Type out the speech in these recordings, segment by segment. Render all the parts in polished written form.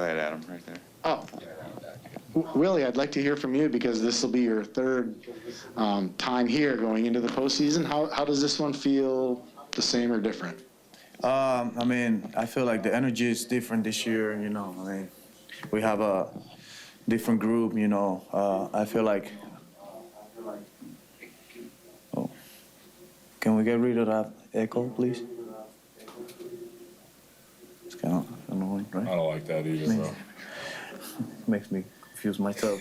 Go ahead, Adam, right there. Oh, Willy, I'd like to hear from you because this will be your third time here going into the postseason. How does this one feel, the same or different? I mean, I feel like the energy is different this year, you know. I mean, we have a different group, you know. I feel like, oh, can we get rid of that echo, please? It's kind of annoying, right? I don't like that either, bro. Makes me confuse myself.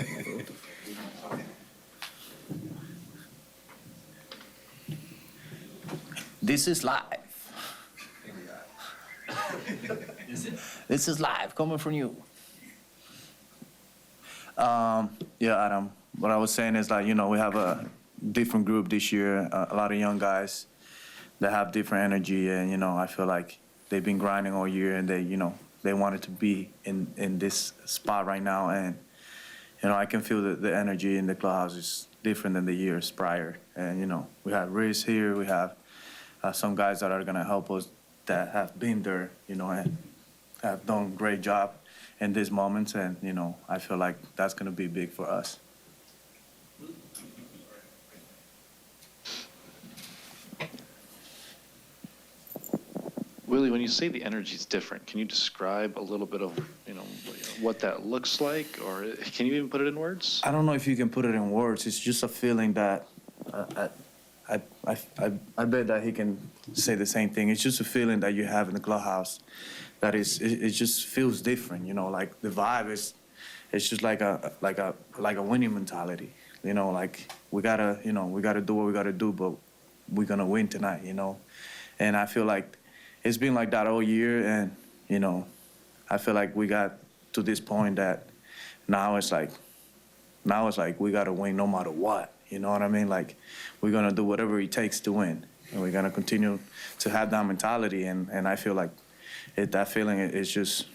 This is live. This is live, coming from you. Yeah, Adam, what I was saying is like, you know, we have a different group this year, a lot of young guys that have different energy, and, you know, I feel like they've been grinding all year, and they, you know, they wanted to be in this spot right now, and, you know, I can feel the energy in the clubhouse is different than the years prior, and, you know, we have Rhys here, we have some guys that are gonna help us that have been there, you know, and have done a great job in these moments, and, you know, I feel like that's gonna be big for us. Willy, when you say the energy is different, can you describe a little bit of, you know, what that looks like, or can you even put it in words? I don't know if you can put it in words. It's just a feeling that I bet that he can say the same thing. It's just a feeling that you have in the clubhouse that it just feels different, you know, like the vibe is, it's just like a winning mentality, you know, like we gotta do what we gotta do, but we're gonna win tonight, you know. And I feel like it's been like that all year, and, you know, I feel like we got to this point that now it's like we gotta win no matter what, you know what I mean? Like, we're gonna do whatever it takes to win, and we're gonna continue to have that mentality, and I feel like that feeling is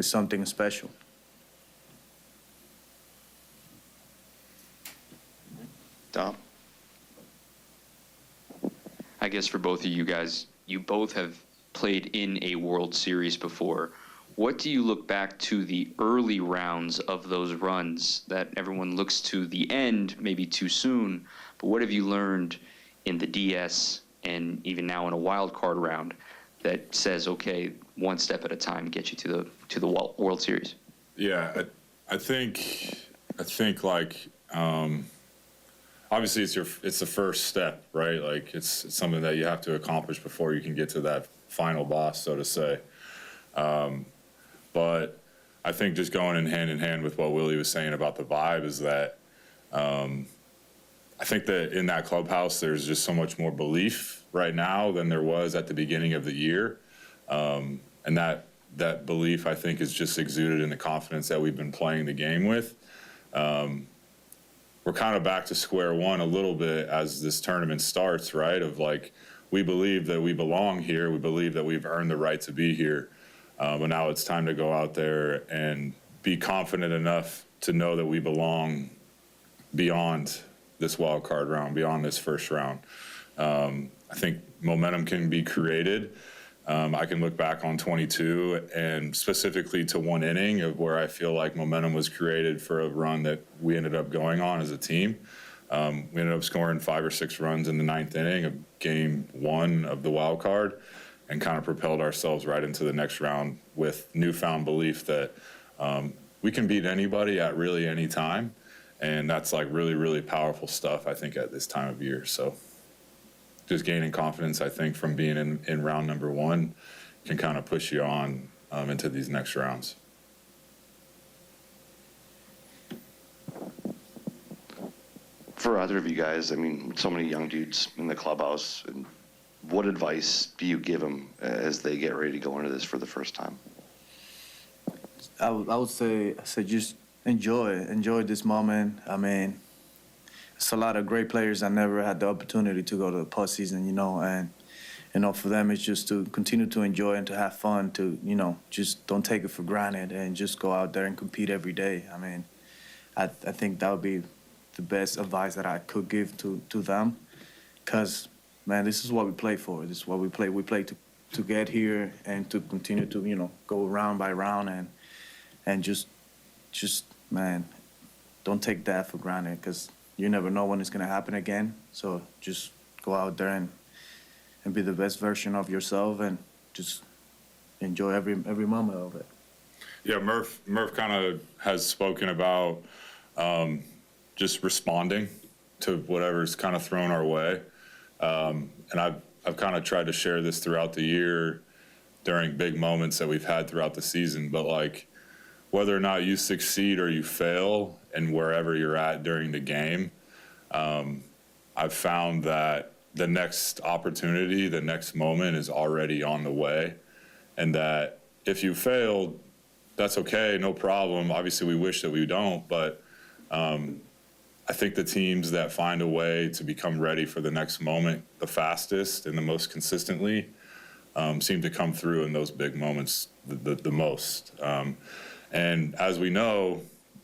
something special. Dom? I guess for both of you guys, you both have played in a World Series before. What do you look back to the early rounds of those runs that everyone looks to the end maybe too soon, but what have you learned in the DS and even now in a wild card round that says, okay, one step at a time, get you to the World Series? Yeah, I think like obviously it's the first step, right? Like it's something that you have to accomplish before you can get to that final boss, so to say. But I think just going in hand with what Willy was saying about the vibe is that I think that in that clubhouse there's just so much more belief right now than there was at the beginning of the year, and that belief I think is just exuded in the confidence that we've been playing the game with. We're kind of back to square one a little bit as this tournament starts, right? Of like, we believe that we belong here. We believe that we've earned the right to be here. But now it's time to go out there and be confident enough to know that we belong beyond this wild card round, beyond this first round. I think momentum can be created. I can look back on 22 and specifically to one inning of where I feel like momentum was created for a run that we ended up going on as a team. We ended up scoring 5 or 6 runs in the 9th inning of game 1 of the wild card and kind of propelled ourselves right into the next round with newfound belief that we can beat anybody at really any time. And that's like really, really powerful stuff, I think, at this time of year. So just gaining confidence, I think, from being in round number 1 can kind of push you on into these next rounds. For either of you guys, I mean, so many young dudes in the clubhouse, and what advice do you give them as they get ready to go into this for the first time? I would say just enjoy this moment. I mean, it's a lot of great players that never had the opportunity to go to the postseason, you know, and, you know, for them it's just to continue to enjoy and to have fun, to, you know, just don't take it for granted and just go out there and compete every day. I mean, I think that would be the best advice that I could give to them, because, man, this is what we play for. This is what we play. We play to get here and to continue to, you know, go round by round and just man, don't take that for granted because you never know when it's gonna happen again. So just go out there and be the best version of yourself and just enjoy every moment of it. Yeah, Murph kind of has spoken about just responding to whatever's kind of thrown our way. And I've kind of tried to share this throughout the year during big moments that we've had throughout the season. But like, whether or not you succeed or you fail and wherever you're at during the game, I've found that the next opportunity, the next moment is already on the way. And that if you failed, that's okay, no problem. Obviously, we wish that we don't, but I think the teams that find a way to become ready for the next moment the fastest and the most consistently seem to come through in those big moments the most. And as we know,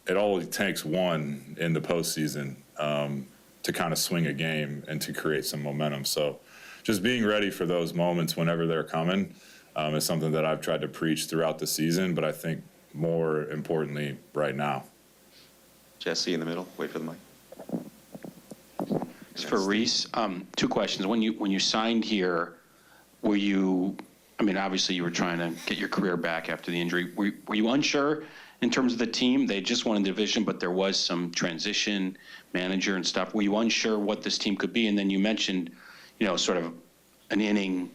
it only takes one in the postseason to kind of swing a game and to create some momentum. So just being ready for those moments whenever they're coming is something that I've tried to preach throughout the season, but I think more importantly right now. Jesse in the middle, wait for the mic. It's for Rhys. Two questions. When you signed here, were you, I mean, obviously you were trying to get your career back after the injury. Were you unsure in terms of the team? They just won a division, but there was some transition, manager and stuff. Were you unsure what this team could be? And then you mentioned, sort of an inning,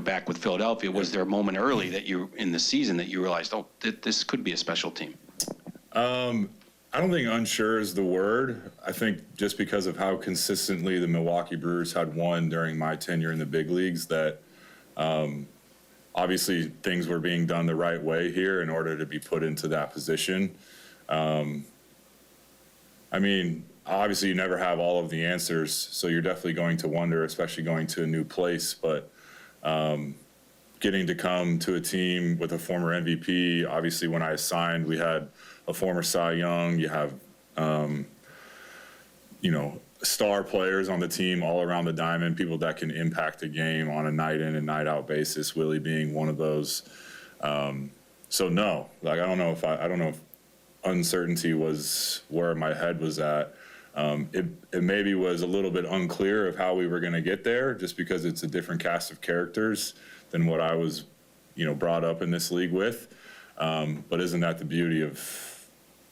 back with Philadelphia. Was there a moment early that you, in the season, that you realized, oh, this could be a special team? I don't think unsure is the word. I think just because of how consistently the Milwaukee Brewers had won during my tenure in the big leagues that obviously things were being done the right way here in order to be put into that position. I mean, obviously you never have all of the answers, so you're definitely going to wonder, especially going to a new place, but getting to come to a team with a former MVP, obviously when I signed, we had a former Cy Young, you have, star players on the team all around the diamond, people that can impact the game on a night in and night out basis, Willy being one of those. So no, like, I don't know if uncertainty was where my head was at. It maybe was a little bit unclear of how we were going to get there just because it's a different cast of characters than what I was, brought up in this league with. But isn't that the beauty of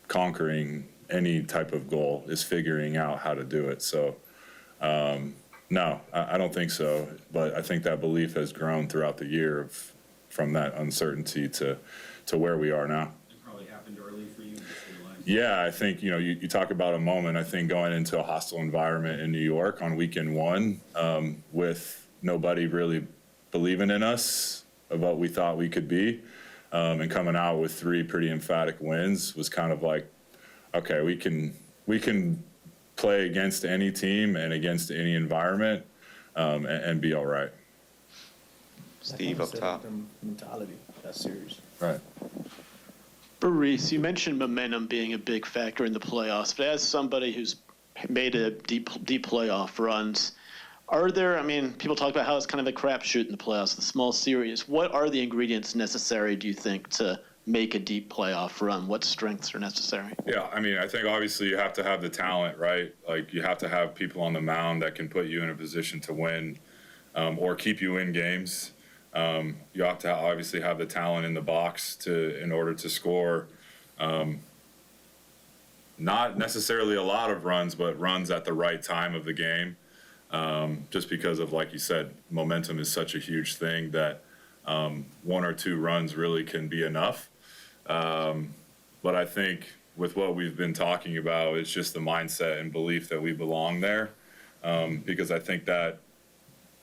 conquering any type of goal, is figuring out how to do it. So, no, I don't think so. But I think that belief has grown throughout the year from that uncertainty to where we are now. It probably happened early for you. Yeah, I think, you talk about a moment, I think going into a hostile environment in New York on weekend one with nobody really believing in us of what we thought we could be. And coming out with 3 pretty emphatic wins was kind of like, okay, we can play against any team and against any environment and be all right. Steve up top. The mentality, that series. Right. For Rhys, you mentioned momentum being a big factor in the playoffs, but as somebody who's made a deep playoff runs, are there, people talk about how it's kind of a crapshoot in the playoffs, the small series. What are the ingredients necessary, do you think, to make a deep playoff run? What strengths are necessary? Yeah, I think obviously you have to have the talent, right? Like you have to have people on the mound that can put you in a position to win or keep you in games. You have to obviously have the talent in the box in order to score not necessarily a lot of runs, but runs at the right time of the game. Just because of, like you said, momentum is such a huge thing that 1 or 2 runs really can be enough. But I think with what we've been talking about, it's just the mindset and belief that we belong there. Because I think that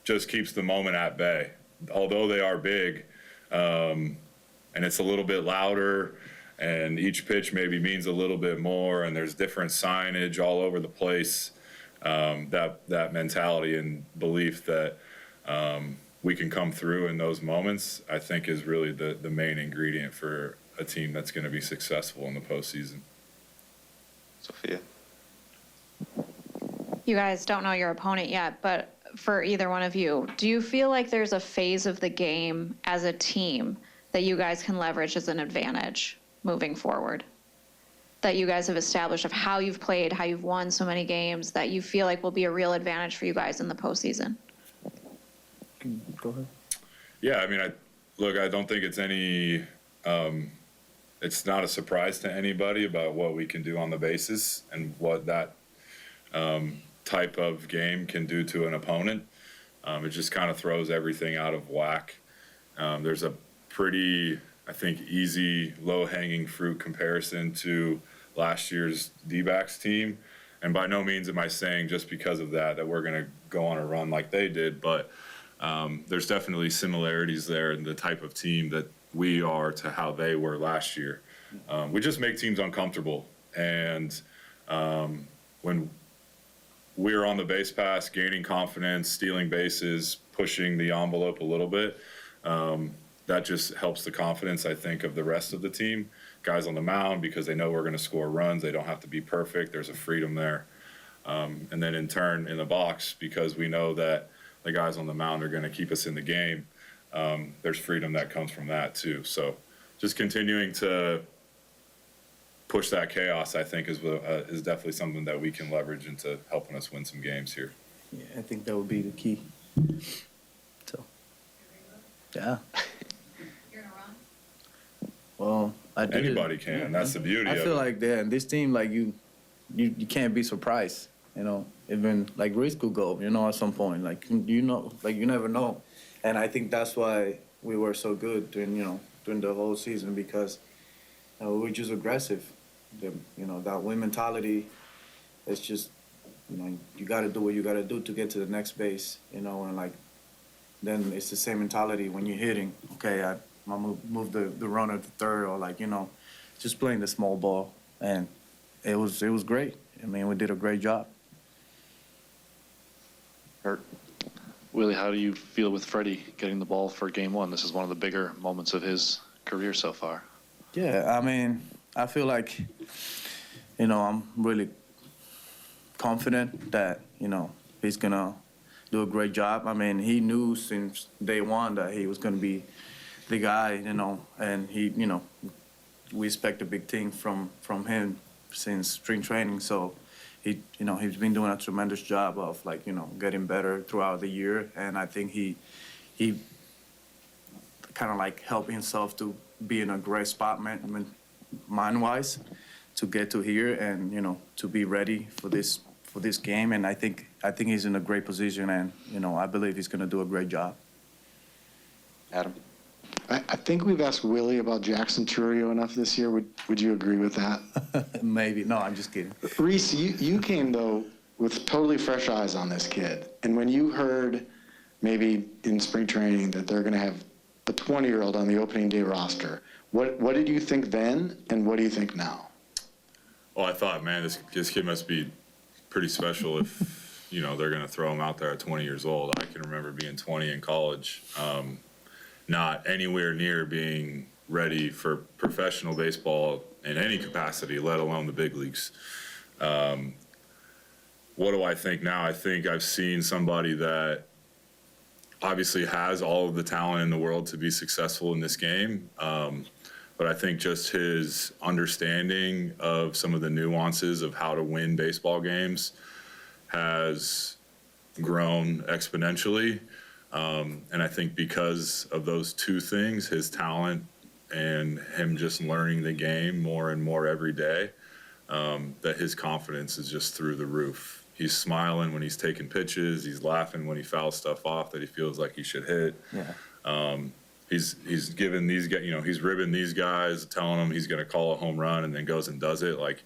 just keeps the moment at bay. Although they are big, and it's a little bit louder, and each pitch maybe means a little bit more, and there's different signage all over the place. That mentality and belief that we can come through in those moments, I think is really the main ingredient for a team that's going to be successful in the postseason. Sophia. You guys don't know your opponent yet, but for either one of you, do you feel like there's a phase of the game as a team that you guys can leverage as an advantage? moving forward that you guys have established of how you've played, how you've won so many games that you feel like will be a real advantage for you guys in the postseason? Go ahead. Yeah, I mean, I don't think it's it's not a surprise to anybody about what we can do on the bases and what that type of game can do to an opponent. It just kind of throws everything out of whack. There's a pretty, I think, easy, low-hanging fruit comparison to last year's D-backs team. And by no means am I saying just because of that we're going to go on a run like they did, but there's definitely similarities there in the type of team that we are to how they were last year. We just make teams uncomfortable. And when we're on the base pass, gaining confidence, stealing bases, pushing the envelope a little bit, that just helps the confidence, I think, of the rest of the team. Guys on the mound, because they know we're going to score runs. They don't have to be perfect. There's a freedom there. And then in turn, in the box, because we know that the guys on the mound are going to keep us in the game, there's freedom that comes from that too. So just continuing to push that chaos, I think, is definitely something that we can leverage into helping us win some games here. Yeah, I think that would be the key. So, yeah. You're gonna run? Well, I did Anybody can. That's the beauty I of feel it. like this team, like you can't be surprised. You know, even like Rhys could go. You know, at some point, like you never know. And I think that's why we were so good during the whole season, because we were just aggressive. That win mentality. It's just, you got to do what you got to do to get to the next base. And like, then it's the same mentality when you're hitting. Okay, I move the runner to third, or like, just playing the small ball, and it was great. I mean, we did a great job. Willie, how do you feel with Freddy getting the ball for game one? This is one of the bigger moments of his career so far. Yeah, I mean, I feel like, I'm really confident that, he's going to do a great job. I mean, he knew since day one that he was going to be the guy, and he, we expect a big thing from him since spring training. So he's been doing a tremendous job of, like, getting better throughout the year. And I think he kind of like helped himself to be in a great spot mind-wise to get to here and, to be ready for this game. And I think he's in a great position, and, I believe he's going to do a great job. Adam? I think we've asked Willie about Jackson Churio enough this year. Would you agree with that? Maybe. No, I'm just kidding. Rhys, you came, though, with totally fresh eyes on this kid. And when you heard maybe in spring training that they're going to have a 20-year-old on the opening day roster, what did you think then, and what do you think now? Well, I thought, man, this kid must be pretty special if, they're going to throw him out there at 20 years old. I can remember being 20 in college, not anywhere near being ready for professional baseball in any capacity, let alone the big leagues. What do I think now? I think I've seen somebody that obviously has all of the talent in the world to be successful in this game. But I think just his understanding of some of the nuances of how to win baseball games has grown exponentially. And I think because of those two things, his talent and him just learning the game more and more every day, that his confidence is just through the roof. He's smiling when he's taking pitches. He's laughing when he fouls stuff off that he feels like he should hit. Yeah. He's giving these guys, he's ribbing these guys, telling them he's going to call a home run, and then goes and does it. Like,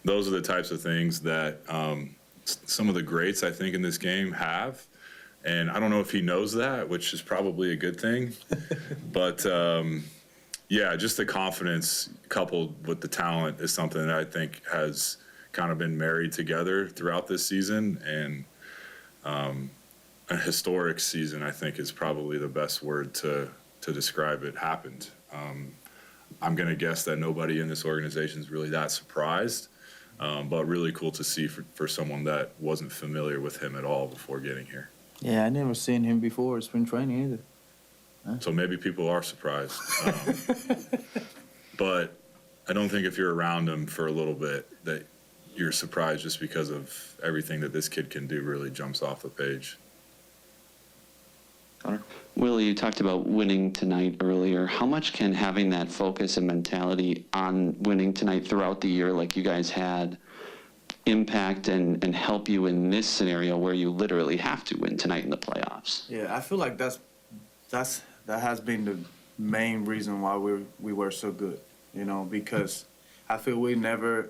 those are the types of things that some of the greats, I think, in this game have. And I don't know if he knows that, which is probably a good thing. But, yeah, just the confidence coupled with the talent is something that I think has kind of been married together throughout this season. And a historic season, I think, is probably the best word to describe it, happened. I'm going to guess that nobody in this organization is really that surprised, but really cool to see for someone that wasn't familiar with him at all before getting here. Yeah, I never seen him before spring training either. So maybe people are surprised. But I don't think if you're around him for a little bit that you're surprised just because of everything that this kid can do really jumps off the page. Connor? Willie, you talked about winning tonight earlier. How much can having that focus and mentality on winning tonight throughout the year like you guys had impact and help you in this scenario where you literally have to win tonight in the playoffs? Yeah, I feel like that has been the main reason why we were so good, because I feel we never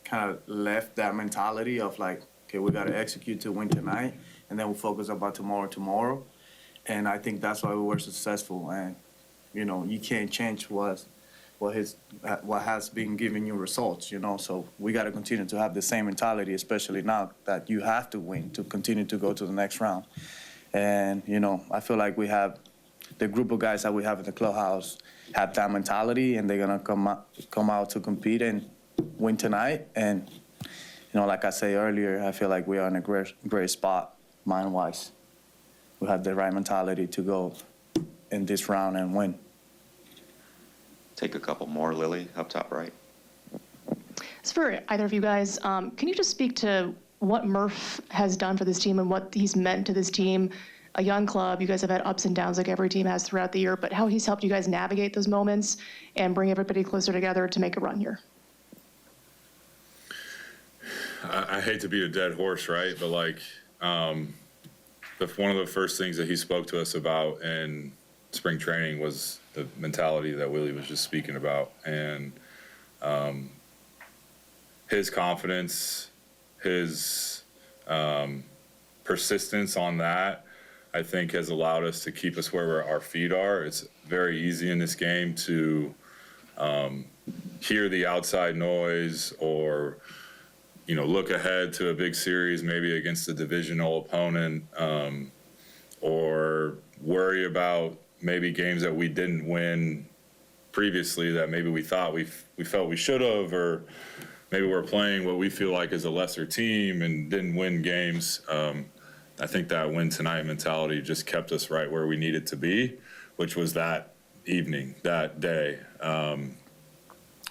kind of left that mentality of like, okay, we got to execute to win tonight, and then we'll focus about tomorrow. And I think that's why we were successful. And, you can't change what has been giving you results, So we got to continue to have the same mentality, especially now that you have to win to continue to go to the next round. And, I feel like we have the group of guys that we have in the clubhouse have that mentality, and they're going to come out to compete and win tonight. And, like I said earlier, I feel like we are in a great spot mind-wise. We have the right mentality to go in this round and win. Take a couple more, Lily, up top right. As for either of you guys, can you just speak to what Murph has done for this team and what he's meant to this team? A young club, you guys have had ups and downs like every team has throughout the year, but how he's helped you guys navigate those moments and bring everybody closer together to make a run here. I hate to beat a dead horse, right? But one of the first things that he spoke to us about in spring training was the mentality that Willie was just speaking about. And his confidence, his persistence on that, I think has allowed us to keep us where our feet are. It's very easy in this game to hear the outside noise or look ahead to a big series, maybe against a divisional opponent, or worry about maybe games that we didn't win previously that maybe we thought we felt we should have, or maybe we're playing what we feel like is a lesser team and didn't win games. I think that win tonight mentality just kept us right where we needed to be, which was that evening, that day.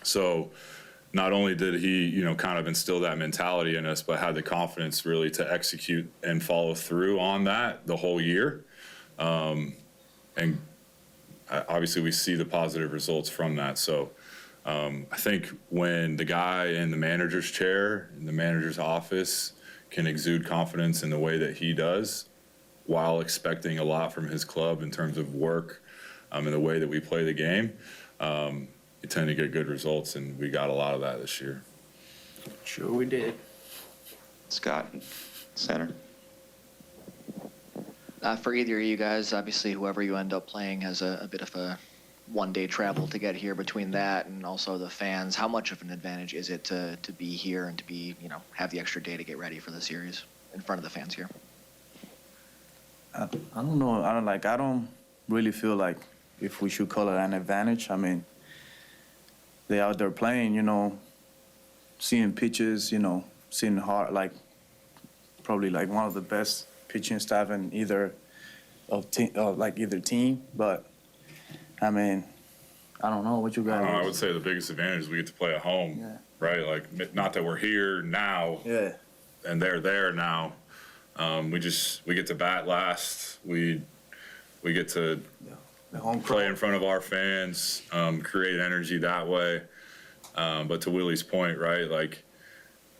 So not only did he, kind of instill that mentality in us, but had the confidence really to execute and follow through on that the whole year. And obviously we see the positive results from that. So I think when the guy in the manager's chair, in the manager's office, can exude confidence in the way that he does while expecting a lot from his club in terms of work and the way that we play the game, you tend to get good results, and we got a lot of that this year. Sure we did. Scott, center. For either of you guys, obviously whoever you end up playing has a bit of a one-day travel to get here. Between that and also the fans, how much of an advantage is it to be here and to be, have the extra day to get ready for the series in front of the fans here? I don't know. I don't really feel like if we should call it an advantage. I mean, they out there playing, seeing pitches, seeing hard, probably one of the best pitching staff in either team. But I mean, I don't know what you guys. I would say the biggest advantage is we get to play at home, right? Not that we're here now, and they're there now. We get to bat last. We get to play in front of our fans, create energy that way. But to Willie's point, right,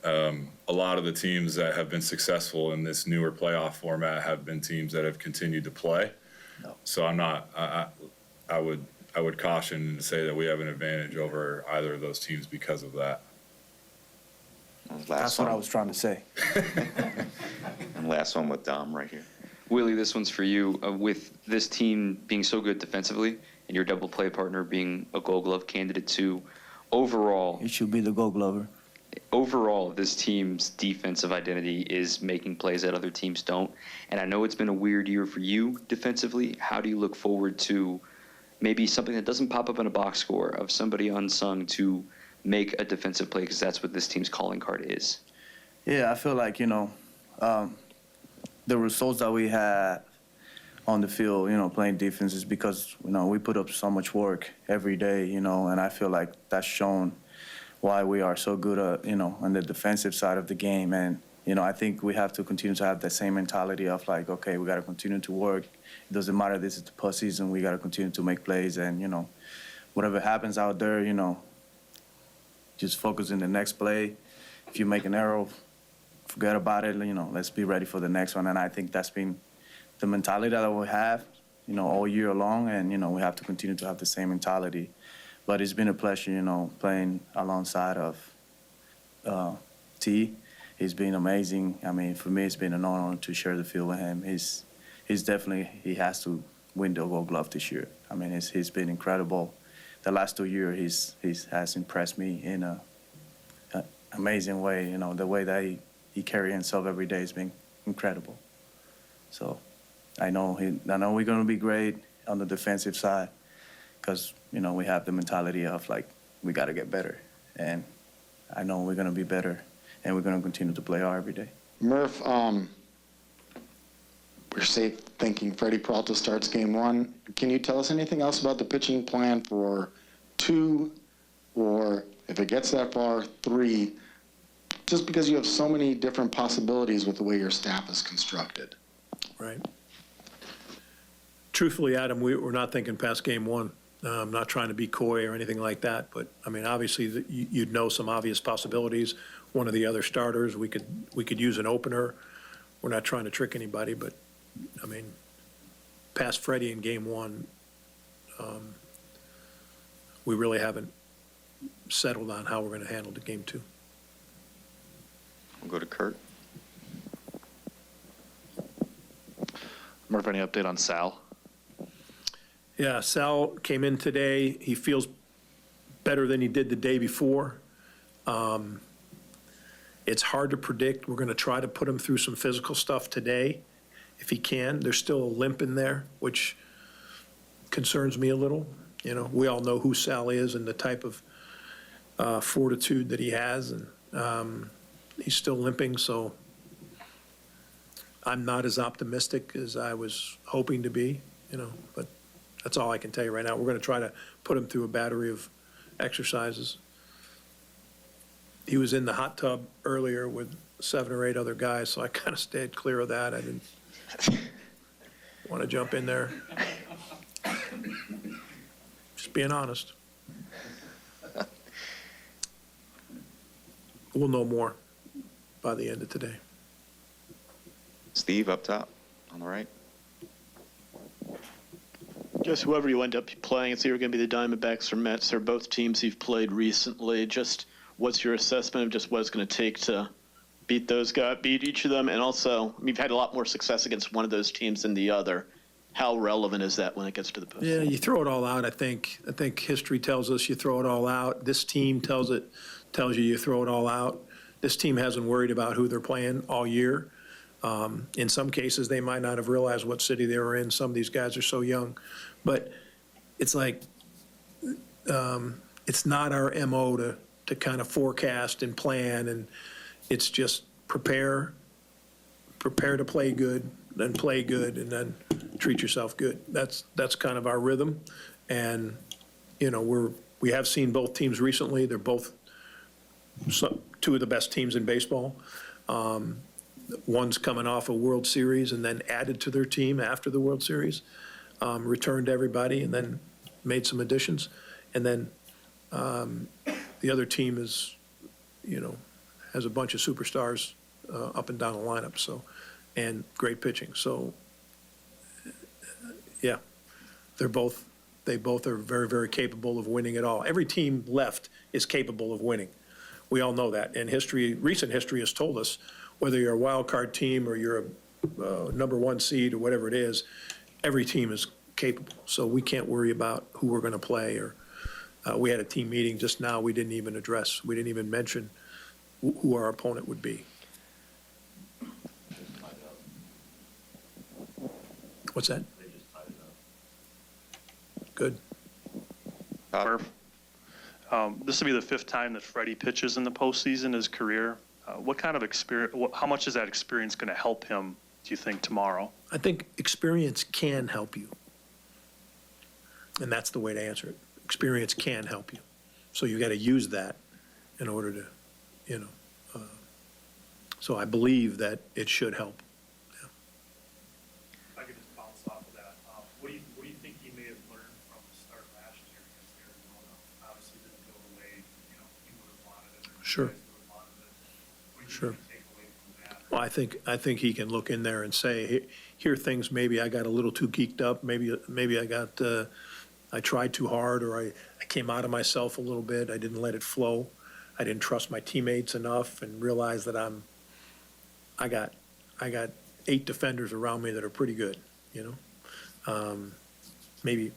a lot of the teams that have been successful in this newer playoff format have been teams that have continued to play. No. So I would caution and say that we have an advantage over either of those teams because of that. That's what I was trying to say. And last one with Dom right here. Willie, this one's for you. With this team being so good defensively and your double play partner being a Gold Glove candidate too, overall, You should be the Gold Glover. overall, this team's defensive identity is making plays that other teams don't. And I know it's been a weird year for you defensively. How do you look forward to maybe something that doesn't pop up in a box score of somebody unsung to make a defensive play, because that's what this team's calling card is? Yeah, I feel like, the results that we had on the field, playing defense is because, we put up so much work every day, and I feel like that's shown why we are so good, on the defensive side of the game. And, I think we have to continue to have that same mentality of like, okay, we got to continue to work. It doesn't matter, this is the postseason, we got to continue to make plays. And, whatever happens out there, just focus in the next play. If you make an error, forget about it, let's be ready for the next one. And I think that's been the mentality that we have, all year long, and, we have to continue to have the same mentality. But it's been a pleasure, playing alongside of T. He's been amazing. I mean, for me, it's been an honor to share the field with him. He's definitely, he has to win the Gold Glove this year. I mean, he's been incredible. The last 2 years, he has impressed me in a amazing way. The way that he carries himself every day has been incredible. So I know we're going to be great on the defensive side because, we have the mentality of, like, we got to get better. And I know we're going to be better, and we're going to continue to play hard every day. Murph, we're safe thinking Freddy Peralta starts game 1. Can you tell us anything else about the pitching plan for 2, or if it gets that far, 3, just because you have so many different possibilities with the way your staff is constructed? Right. Truthfully, Adam, we're not thinking past game 1. I'm not trying to be coy or anything like that, but I mean, obviously, you'd know some obvious possibilities. One of the other starters, we could use an opener. We're not trying to trick anybody, but I mean, past Freddie in game 1, we really haven't settled on how we're going to handle the game 2. We'll go to Kurt. Murph, any update on Sal? Yeah, Sal came in today. He feels better than he did the day before. It's hard to predict. We're going to try to put him through some physical stuff today, if he can. There's still a limp in there, which concerns me a little. We all know who Sal is and the type of fortitude that he has, and he's still limping, so I'm not as optimistic as I was hoping to be, but that's all I can tell you right now. We're going to try to put him through a battery of exercises. He was in the hot tub earlier with 7 or 8 other guys, so I kind of stayed clear of that. I didn't want to jump in there. Just being honest. We'll know more by the end of today. Steve up top on the right. Just whoever you end up playing, it's either going to be the Diamondbacks or Mets. They're both teams you've played recently. Just what's your assessment of just what it's going to take to beat those guys, beat each of them? And also, you've had a lot more success against one of those teams than the other. How relevant is that when it gets to the postseason? Yeah, you throw it all out. I think history tells us you throw it all out. This team tells you throw it all out. This team hasn't worried about who they're playing all year. In some cases, they might not have realized what city they were in. Some of these guys are so young. But it's like it's not our MO to kind of forecast and plan, and it's just prepare to play good, then play good, and then treat yourself good. That's kind of our rhythm. And, we have seen both teams recently. They're both 2 of the best teams in baseball. One's coming off a World Series and then added to their team after the World Series, returned everybody and then made some additions. And then the other team is, has a bunch of superstars up and down the lineup, and great pitching. So, yeah, they both are very, very capable of winning it all. Every team left is capable of winning. We all know that. And recent history has told us, whether you're a wild card team or you're a number 1 seed or whatever it is, every team is capable. So we can't worry about who we're going to play. Or we had a team meeting just now. We didn't even mention who our opponent would be. What's that? Good. Murph, this will be the 5th time that Freddie pitches in the postseason in his career. What kind of experience? How much is that experience going to help him, do you think, tomorrow? I think experience can help you. And that's the way to answer it. Experience can help you. So you got to use that in order to, so I believe that it should help. If I could just bounce off of that, what do you think he may have learned from the start last year against Arizona? Obviously didn't go the way, he would have wanted it. Or Sure. you guys would have wanted it. What do you Sure. think you take away from that? Well, I think he can look in there and say, here are things maybe I got a little too geeked up, maybe I tried too hard, or I came out of myself a little bit, I didn't let it flow, I didn't trust my teammates enough and realize that I got 8 defenders around me that are pretty good, maybe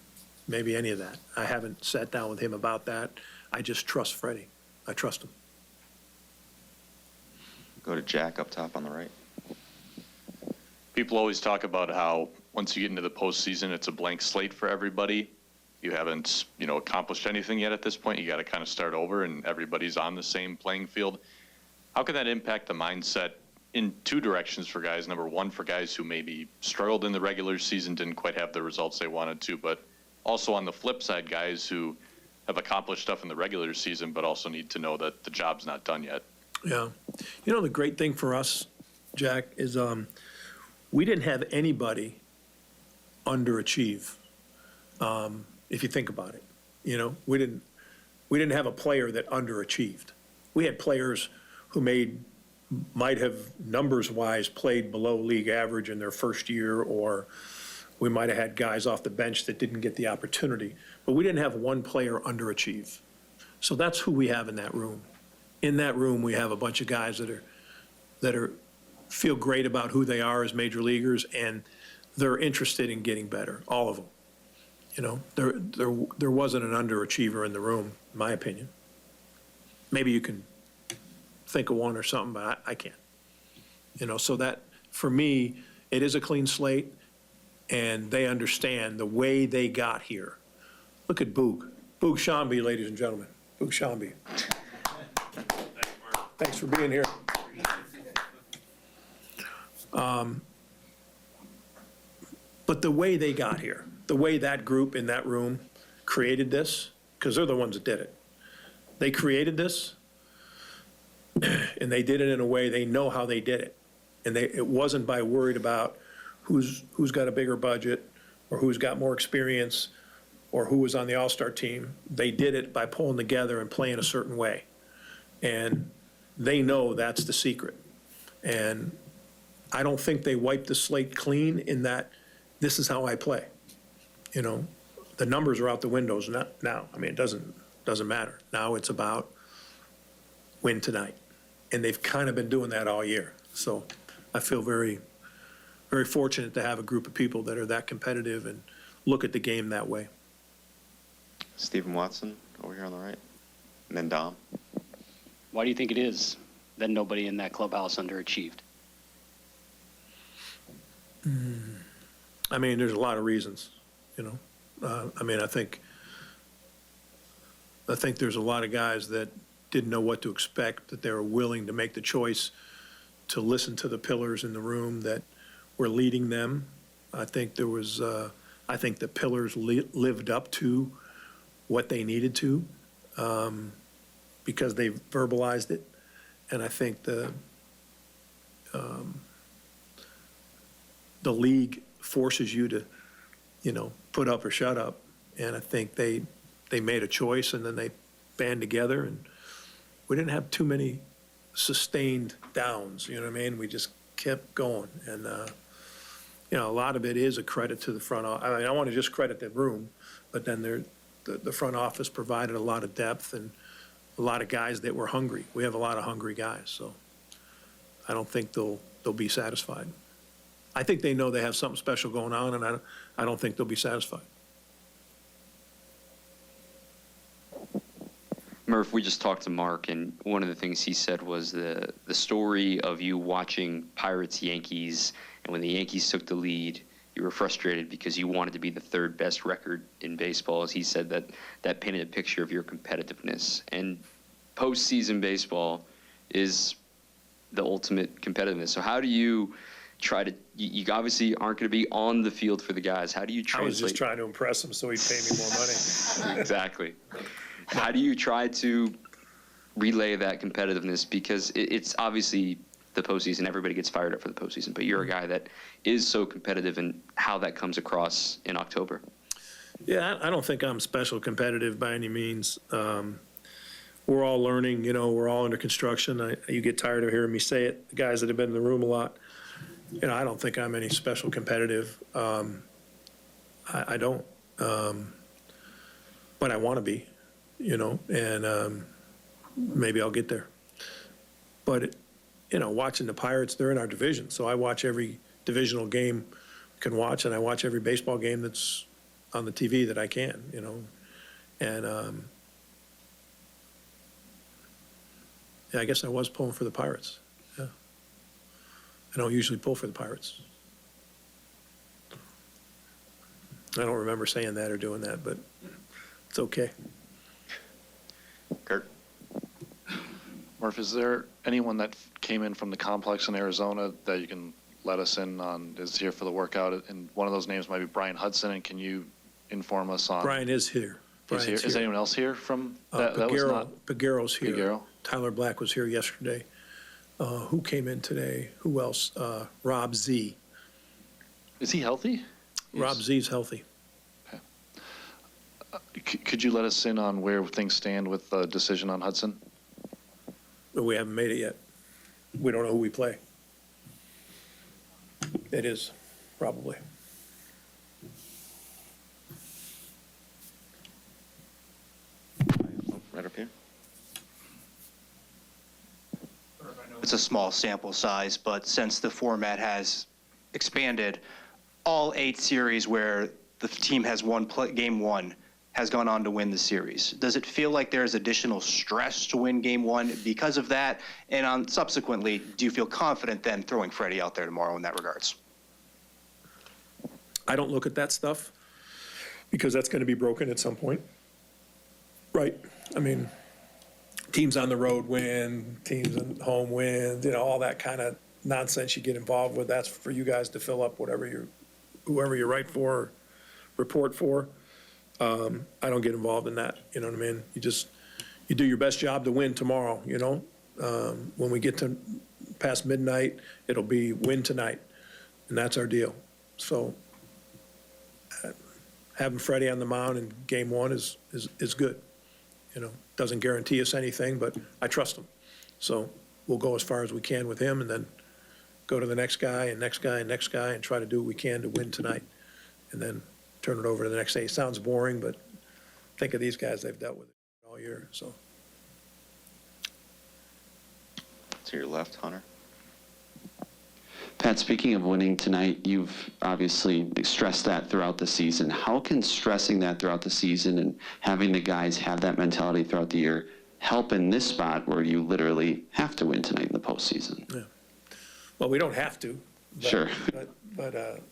any of that. I haven't sat down with him about that. I just trust Freddie. I trust him. Go to Jack up top on the right. People always talk about how once you get into the postseason, it's a blank slate for everybody. You haven't, accomplished anything yet at this point. You got to kind of start over, and everybody's on the same playing field. How can that impact the mindset in 2 directions for guys? Number one, for guys who maybe struggled in the regular season, didn't quite have the results they wanted to, but also on the flip side, guys who have accomplished stuff in the regular season, but also need to know that the job's not done yet. Yeah. The great thing for us, Jack, is we didn't have anybody underachieve, if you think about it. We didn't have a player that underachieved. We had players who might have numbers-wise played below league average in their first year, or we might have had guys off the bench that didn't get the opportunity. But we didn't have one player underachieve. So that's who we have in that room. In that room, we have a bunch of guys that feel great about who they are as major leaguers, and they're interested in getting better, all of them. There wasn't an underachiever in the room, in my opinion. Maybe you can think of one or something, but I can't. So that, for me, it is a clean slate, and they understand the way they got here. Look at Boog. Boog Shambi, ladies and gentlemen. Boog Shambi. Thanks for being here. But the way they got here, the way that group in that room created this, because they're the ones that did it. They created this, and they did it in a way they know how they did it. And it wasn't by worried about who's got a bigger budget, or who's got more experience, or who was on the all-star team. They did it by pulling together and playing a certain way. And they know that's the secret. And I don't think they wiped the slate clean in that this is how I play. The numbers are out the windows now. I mean, it doesn't matter. Now it's about win tonight. And they've kind of been doing that all year. So I feel very, very fortunate to have a group of people that are that competitive and look at the game that way. Stephen Watson over here on the right. And then Dom. Why do you think it is that nobody in that clubhouse underachieved? I mean, there's a lot of reasons, I think there's a lot of guys that didn't know what to expect, that they were willing to make the choice to listen to the pillars in the room that were leading them. I think the pillars lived up to what they needed to, because they verbalized it. And I think the league forces you to, put up or shut up. And I think they made a choice, and then they band together, and we didn't have too many sustained downs, We just kept going. And, a lot of it is a credit to the front office. I mean, I want to just credit the room, but then the front office provided a lot of depth and a lot of guys that were hungry. We have a lot of hungry guys, so I don't think they'll be satisfied. I think they know they have something special going on, and I don't think they'll be satisfied. Murph, we just talked to Mark, and one of the things he said was the story of you watching Pirates-Yankees, and when the Yankees took the lead, you were frustrated because you wanted to be the 3rd best record in baseball. As he said, that painted a picture of your competitiveness. And postseason baseball is the ultimate competitiveness. So how do you try to, you obviously aren't going to be on the field for the guys. How do you I translate? was just trying to impress him so he'd pay me more money. Exactly. How do you try to relay that competitiveness? Because it's obviously the postseason, everybody gets fired up for the postseason, but you're a guy that is so competitive, and how that comes across in October. Yeah, I don't think I'm special competitive by any means. We're all learning, we're all under construction. You get tired of hearing me say it, the guys that have been in the room a lot. I don't think I'm any special competitive. I don't. But I want to be, and maybe I'll get there. But, watching the Pirates, they're in our division, so I watch every divisional game I can watch, and I watch every baseball game that's on the TV that I can, and yeah, I guess I was pulling for the Pirates. Yeah, I don't usually pull for the Pirates. I don't remember saying that or doing that, but it's okay. Kurt? Murph, is there anyone that came in from the complex in Arizona that you can let us in on, is here for the workout? And one of those names might be Brian Hudson, and can you inform us on? Brian is here. He's here. Is anyone else here from that was not? Paguero's here. Paguero? Tyler Black was here yesterday. Who came in today? Who else? Rob Z. Is he healthy? Rob Z's healthy. Could you let us in on where things stand with the decision on Hudson? But we haven't made it yet. We don't know who we play. It is, probably. Right up here. It's a small sample size, but since the format has expanded, all 8 series where the team has won game 1 has gone on to win the series. Does it feel like there's additional stress to win game 1 because of that? And subsequently, do you feel confident then throwing Freddy out there tomorrow in that regards? I don't look at that stuff because that's going to be broken at some point. Right. I mean, teams on the road win, teams at home win, all that kind of nonsense you get involved with. That's for you guys to fill up whoever you write for, or report for. I don't get involved in that. You know what I mean? You do your best job to win tomorrow. When we get to past midnight, it'll be win tonight, and that's our deal. So having Freddie on the mound in game 1 is good. Doesn't guarantee us anything, but I trust him. So we'll go as far as we can with him, and then go to the next guy and next guy and next guy and try to do what we can to win tonight, and then turn it over to the next day. It sounds boring, but think of these guys. They've dealt with it all year. So. To your left, Hunter. Pat, speaking of winning tonight, you've obviously stressed that throughout the season. How can stressing that throughout the season and having the guys have that mentality throughout the year help in this spot where you literally have to win tonight in the postseason? Yeah. Well, we don't have to. But, Sure. But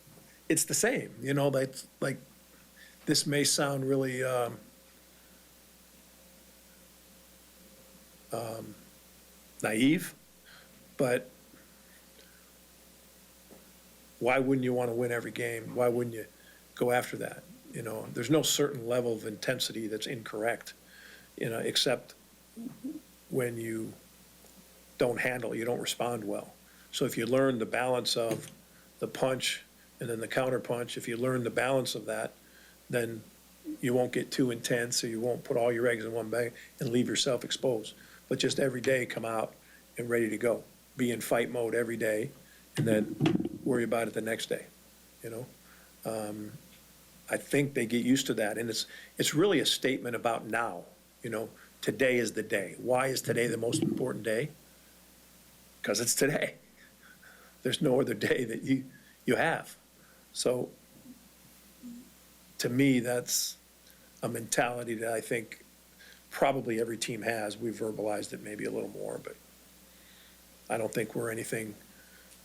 it's the same. That's like, this may sound really naive, but why wouldn't you want to win every game? Why wouldn't you go after that? There's no certain level of intensity that's incorrect, except when you don't you don't respond well. So if you learn the balance of the punch and then the counter punch, if you learn the balance of that, then you won't get too intense, or you won't put all your eggs in one bag and leave yourself exposed. But just every day come out and ready to go. Be in fight mode every day, and then worry about it the next day. I think they get used to that, and it's really a statement about now. Today is the day. Why is today the most important day? Because it's today. There's no other day that you have. So to me, that's a mentality that I think probably every team has. We've verbalized it maybe a little more, but I don't think we're anything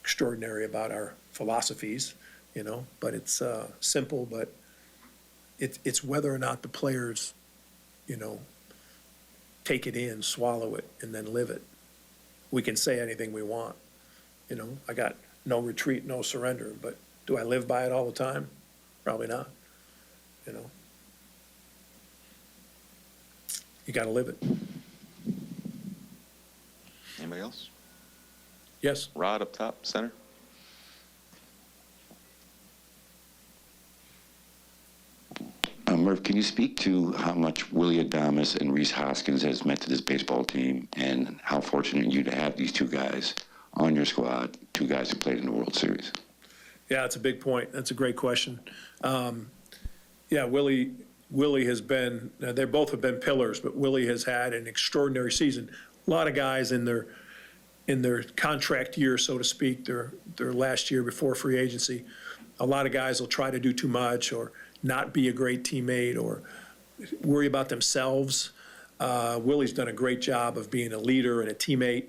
extraordinary about our philosophies, but it's simple, but it's whether or not the players, take it in, swallow it, and then live it. We can say anything we want. I got no retreat, no surrender. But do I live by it all the time? Probably not, you know. You got to live it. Anybody else? Yes. Rod up top, center. Murph, can you speak to how much Willy Adames and Rhys Hoskins has meant to this baseball team, and how fortunate you to have these two guys on your squad, two guys who played in the World Series? Yeah, that's a big point. That's a great question. Yeah, Willy has been, they both have been pillars, but Willy has had an extraordinary season. A lot of guys in their contract year, so to speak, their last year before free agency, a lot of guys will try to do too much or not be a great teammate or worry about themselves. Willy's done a great job of being a leader and a teammate.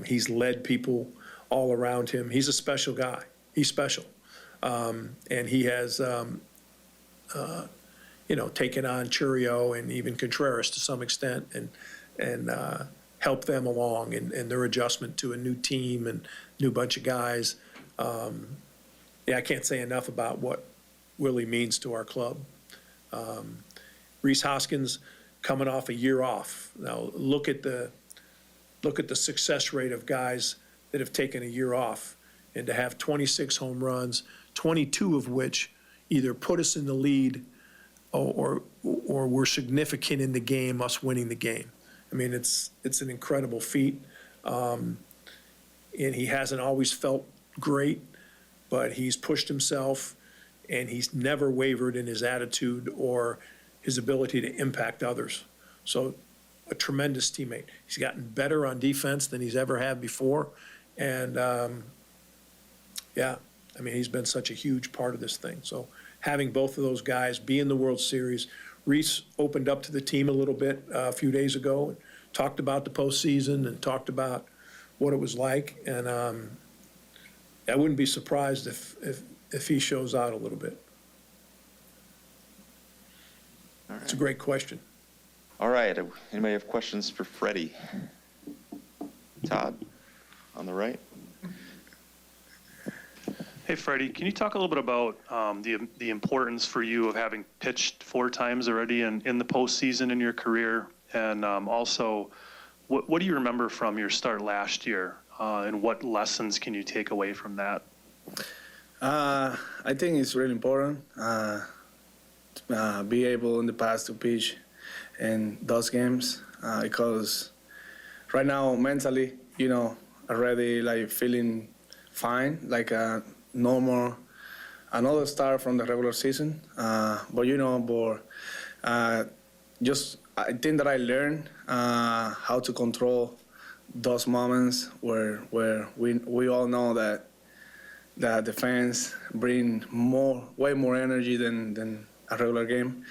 He's led people all around him. He's a special guy. He's special. And he has, taken on Churio and even Contreras to some extent and helped them along in their adjustment to a new team and new bunch of guys. I can't say enough about what Willy means to our club. Rhys Hoskins coming off a year off. Now look at the success rate of guys that have taken a year off, and to have 26 home runs, 22 of which either put us in the lead or were significant in the game, us winning the game. I mean, it's an incredible feat. And he hasn't always felt great, but he's pushed himself, and he's never wavered in his attitude or his ability to impact others. So a tremendous teammate. He's gotten better on defense than he's ever had before. And, he's been such a huge part of this thing. So having both of those guys be in the World Series, Rhys opened up to the team a little bit a few days ago and talked about the postseason and talked about what it was like. And I wouldn't be surprised if he shows out a little bit. All right. It's a great question. All right. Anybody have questions for Freddie? Todd, on the right. Hey, Freddie, can you talk a little bit about the importance for you of having pitched 4 times already in the postseason in your career? And also, what do you remember from your start last year? And what lessons can you take away from that? I think it's really important be able in the past to pitch in those games because right now mentally, already like feeling fine, like a normal, another start from the regular season. Just I think that I learned how to control those moments where we all know that the fans bring way more energy than a regular game.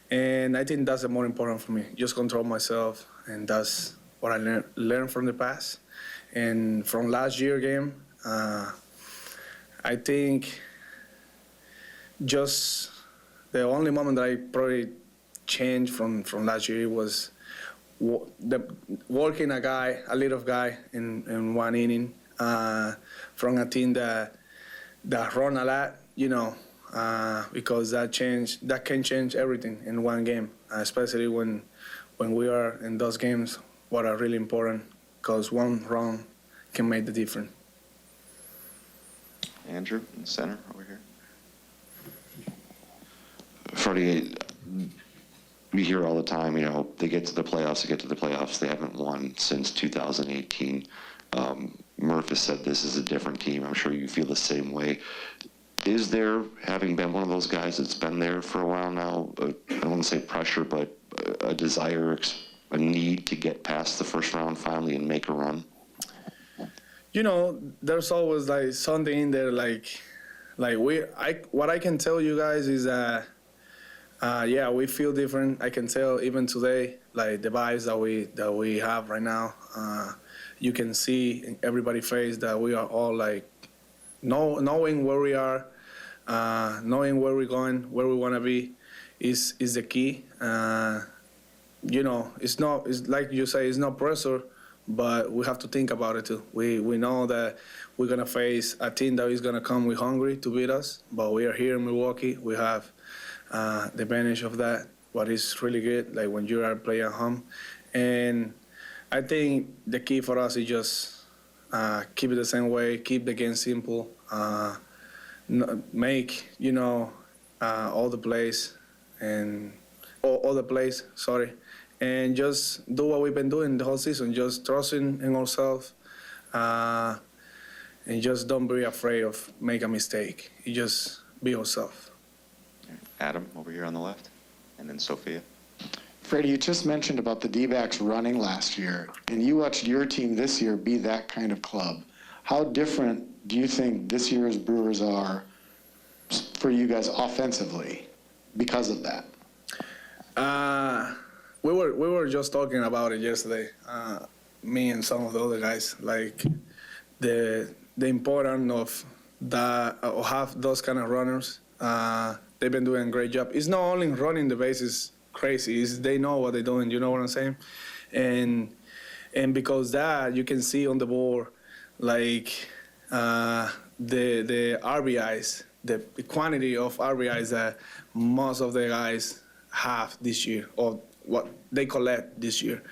And I think that's the more important for me, just control myself, and that's what I learned from the past. And from last year game, I think just the only moment that I probably changed from last year was working a little guy in one inning from a team that run a lot, because that can change everything in one game, especially when we are in those games what are really important, because one run can make the difference. Andrew, in the center over here. Freddie, we hear all the time, they get to the playoffs, they haven't won since 2018. Murph has said this is a different team. I'm sure you feel the same way. Is there, having been one of those guys that's been there for a while now, I don't want to say pressure, but a desire, a need to get past the first round finally and make a run? There's always like something in there, what I can tell you guys is that, we feel different. I can tell even today, like the vibes that we have right now. You can see in everybody's face that we are all like knowing where we are, knowing where we're going, where we want to be, is the key. It's like you say, it's not pressure, but we have to think about it too. We know that we're gonna face a team that is gonna come with hungry to beat us, but we are here in Milwaukee. We have the advantage of that, what is really good, like when you are playing at home. And I think the key for us is just keep it the same way, keep the game simple, make, all the plays, and all the plays, and just do what we've been doing the whole season, just trusting in ourselves, and just don't be afraid of make a mistake. You just be yourself. Adam, over here on the left, and then Sophia. Freddie, you just mentioned about the D-backs running last year, and you watched your team this year be that kind of club. How different do you think this year's Brewers are for you guys offensively because of that? We were just talking about it yesterday, me and some of the other guys, like the importance of that, or have those kind of runners. They've been doing a great job. It's not only running the bases crazy, it's they know what they're doing, you know what I'm saying? And because that, you can see on the board, like the RBIs, the quantity of RBIs that most of the guys have this year, or what they collect this year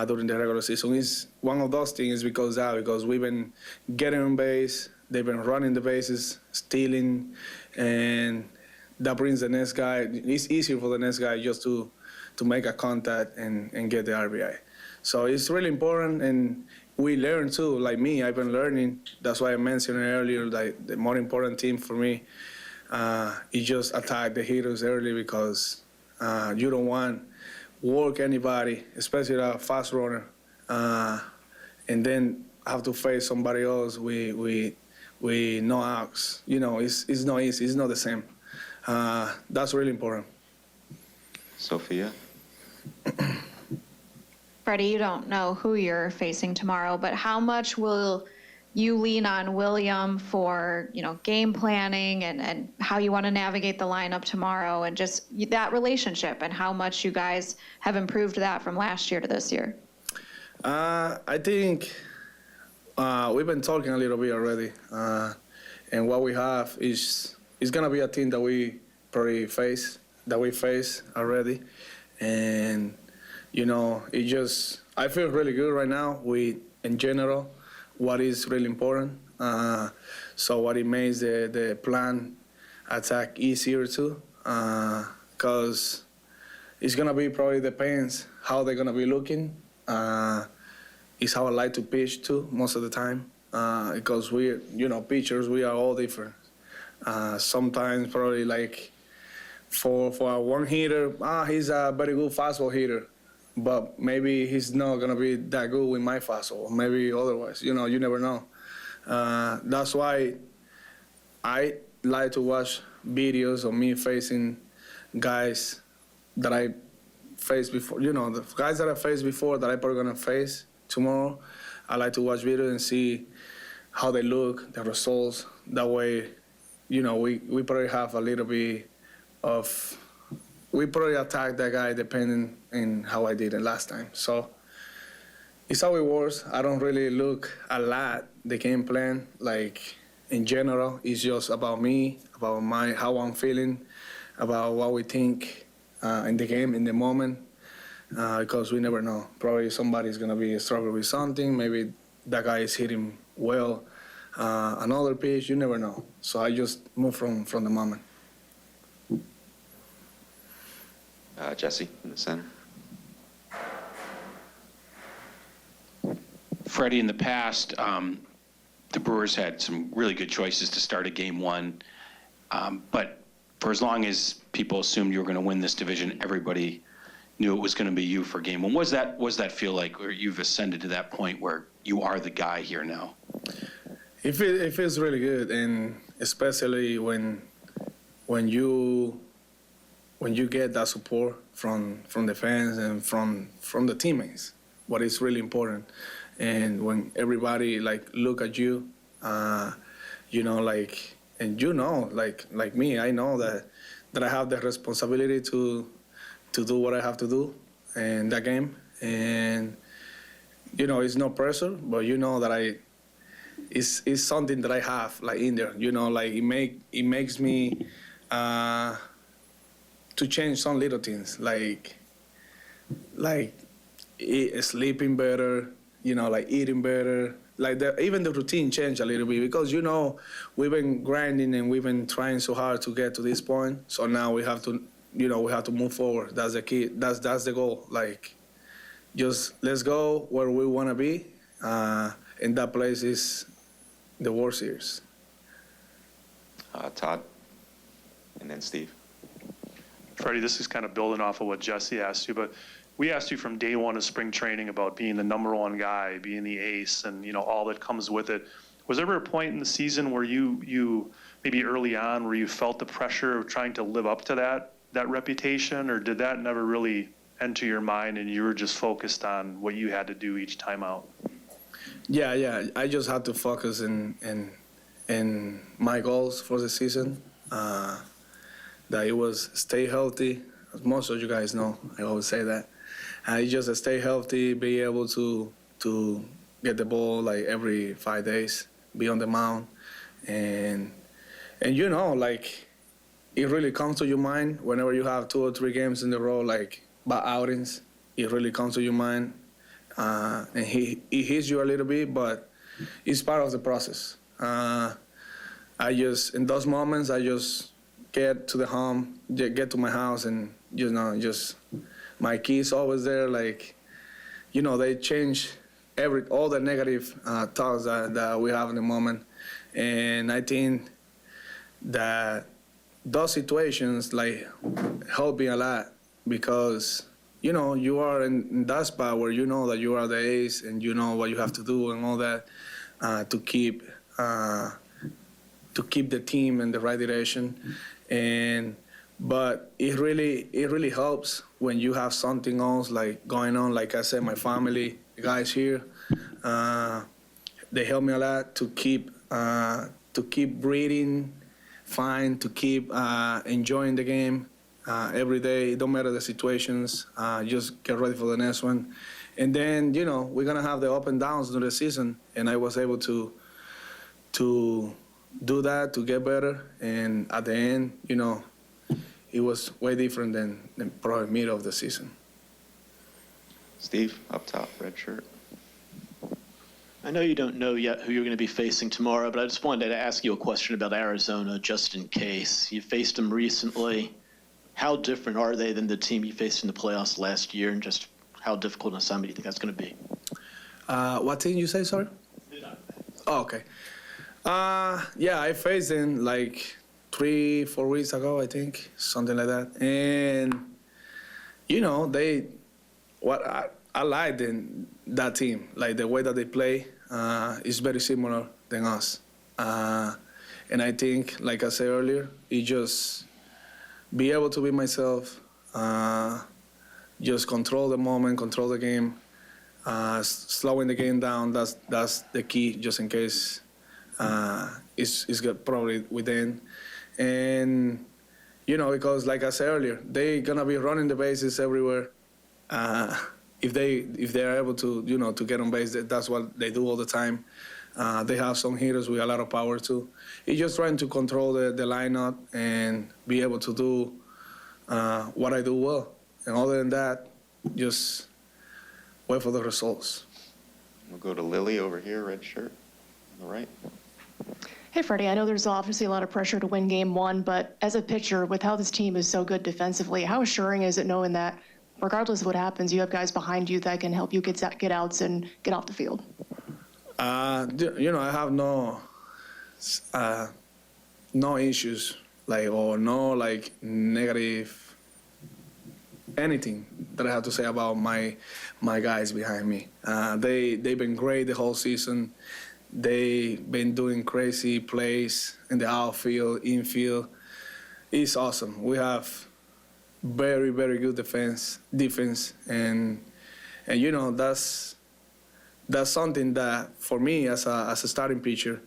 during the regular season. Is one of those things because we've been getting on base, they've been running the bases, stealing, and that brings the next guy. It's easier for the next guy just to make a contact and get the RBI. So it's really important, and we learn too. Like me, I've been learning. That's why I mentioned earlier, like the more important thing for me is just attack the hitters early, because you don't want work anybody, especially a fast runner, and then have to face somebody else. We no outs. It's not easy. It's not the same. That's really important. Sophia? Freddie, you don't know who you're facing tomorrow, but how much will you lean on William for, game planning and how you want to navigate the lineup tomorrow, and just that relationship, and how much you guys have improved that from last year to this year? I think we've been talking a little bit already, and what we have is going to be a team that we probably face already, and I feel really good right now in general, what is really important. So what it makes the plan attack easier too, because it's gonna be probably depends how they're gonna be looking. Is how I like to pitch too most of the time, because we're pitchers, we are all different. Sometimes probably like for a one hitter, he's a very good fastball hitter, but maybe he's not gonna be that good with my fastball. Maybe otherwise, you never know. That's why I like to watch videos of me facing guys that I faced before. The guys that I faced before that I probably gonna face tomorrow. I like to watch videos and see how they look, the results. That way, we probably have a little bit of, we probably attack that guy depending on how I did it last time. So it's how it works. I don't really look a lot the game plan, like in general. It's just about me, about how I'm feeling, about what we think in the game, in the moment, because we never know. Probably somebody's gonna be struggling with something. Maybe that guy is hitting well. Another pitch, you never know. So I just move from the moment. Jesse in the center. Freddie, in the past, the Brewers had some really good choices to start a game one, but for as long as people assumed you were going to win this division, everybody knew it was going to be you for game one. What does that feel like, where you've ascended to that point where you are the guy here now? It feels really good, and especially when you get that support from the fans and from the teammates, what is really important. And when everybody look at you, like me, I know that I have the responsibility to do what I have to do in that game, and it's no pressure, but you know that it's something that I have like in there. Like it makes me to change some little things, like sleeping better, like eating better. Like even the routine changed a little bit because we've been grinding and we've been trying so hard to get to this point. So now we have to we have to move forward. That's the key. That's the goal. Like just let's go where we want to be, and that place is the World Series. Todd, and then Steve. Freddie, this is kind of building off of what Jesse asked you, but we asked you from day one of spring training about being the number one guy, being the ace, and all that comes with it. Was there ever a point in the season where you maybe early on where you felt the pressure of trying to live up to that reputation, or did that never really enter your mind and you were just focused on what you had to do each time out? Yeah. I just had to focus in my goals for the season. That it was stay healthy. As most of you guys know, I always say that. Just stay healthy, be able to get the ball like every 5 days, be on the mound, and like it really comes to your mind whenever you have 2 or 3 games in a row, like bad outings. It really comes to your mind, and it hits you a little bit, but it's part of the process. In those moments, I just get to the home, get to my house, and just my kids always there. Like, they change all the negative thoughts that we have in the moment, and I think that those situations like help me a lot because you are in that spot where you know that you are the ace and you know what you have to do and all that to keep the team in the right direction. But it really helps when you have something else like going on. Like I said, my family, the guys here, they help me a lot to keep breathing fine, to keep enjoying the game every day. It don't matter the situations. Just get ready for the next one. And then we're gonna have the up and downs during the season, and I was able to do that to get better, and at the end, it was way different than probably middle of the season. Steve, up top, red shirt. I know you don't know yet who you're going to be facing tomorrow, but I just wanted to ask you a question about Arizona just in case. You faced them recently. How different are they than the team you faced in the playoffs last year, and just how difficult an assignment do you think that's going to be? What team you say, sorry? Oh, okay. Yeah, I faced them like 3-4 weeks ago, I think, something like that. And I like that team, like the way that they play is very similar than us. And I think, like I said earlier, it just be able to be myself, just control the moment, control the game, slowing the game down. That's the key, just in case. It's good probably within. And, because like I said earlier, they're going to be running the bases everywhere. If they're able to, to get on base, that's what they do all the time. They have some hitters with a lot of power too. It's just trying to control the lineup and be able to do what I do well. And other than that, just wait for the results. We'll go to Lily over here, red shirt, on the right. Hey, Freddie, I know there's obviously a lot of pressure to win game one, but as a pitcher, with how this team is so good defensively, how assuring is it knowing that regardless of what happens, you have guys behind you that can help you get outs and get off the field? I have no issues, or no negative anything that I have to say about my guys behind me. They've been great the whole season. They've been doing crazy plays in the outfield, infield. It's awesome. We have very, very good defense, and that's something that for me as a starting pitcher,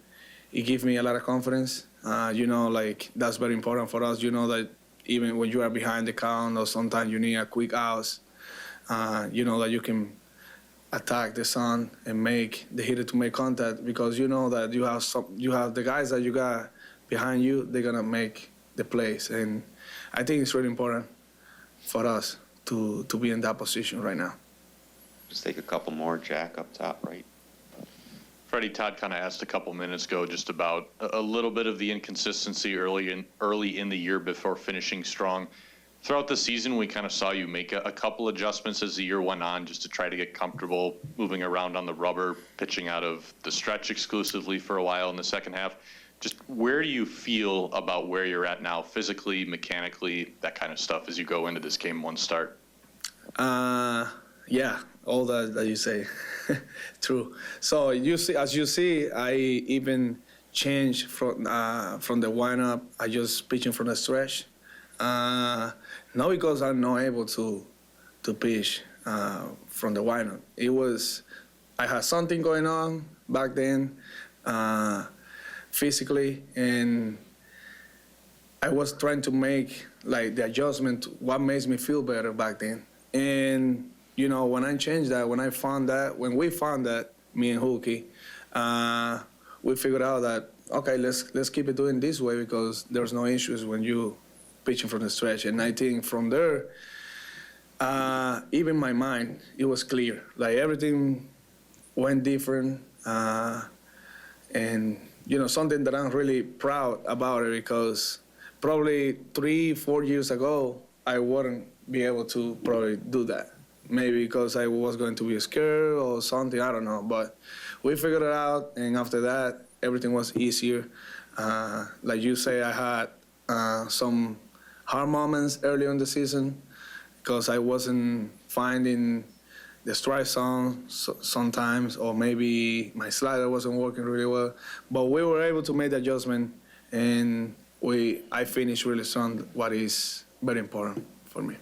it gives me a lot of confidence. That's very important for us. That even when you are behind the count or sometimes you need a quick outs, that you can attack the sun and make the hitter to make contact, because you know that you have the guys that you got behind you, they're gonna make the plays. And I think it's really important for us to be in that position right now. Just take a couple more, Jack, up top right. Freddie, Todd kind of asked a couple minutes ago just about a little bit of the inconsistency early in the year before finishing strong. Throughout the season, we kind of saw you make a couple adjustments as the year went on just to try to get comfortable moving around on the rubber, pitching out of the stretch exclusively for a while in the second half. Just where do you feel about where you're at now, physically, mechanically, that kind of stuff as you go into this game one start? Yeah, all that you say, true. So as you see, I even changed from the windup. I just pitching from the stretch. Not because I'm not able to pitch from the windup. I had something going on back then physically, and I was trying to make like the adjustment, what makes me feel better back then. And you know, when I changed that, when we found that, me and Hookie, we figured out that, okay, let's keep it doing this way, because there's no issues when you pitching from the stretch. And I think from there, even my mind, it was clear. Like everything went different. And, you know, something that I'm really proud about it, because probably 3-4 years ago, I wouldn't be able to probably do that. Maybe because I was going to be scared or something, I don't know. But we figured it out, and after that, everything was easier. Like you say, I had some hard moments early in the season because I wasn't finding the strike zone sometimes, or maybe my slider wasn't working really well. But we were able to make the adjustment, and I finished really strong, what is very important for me.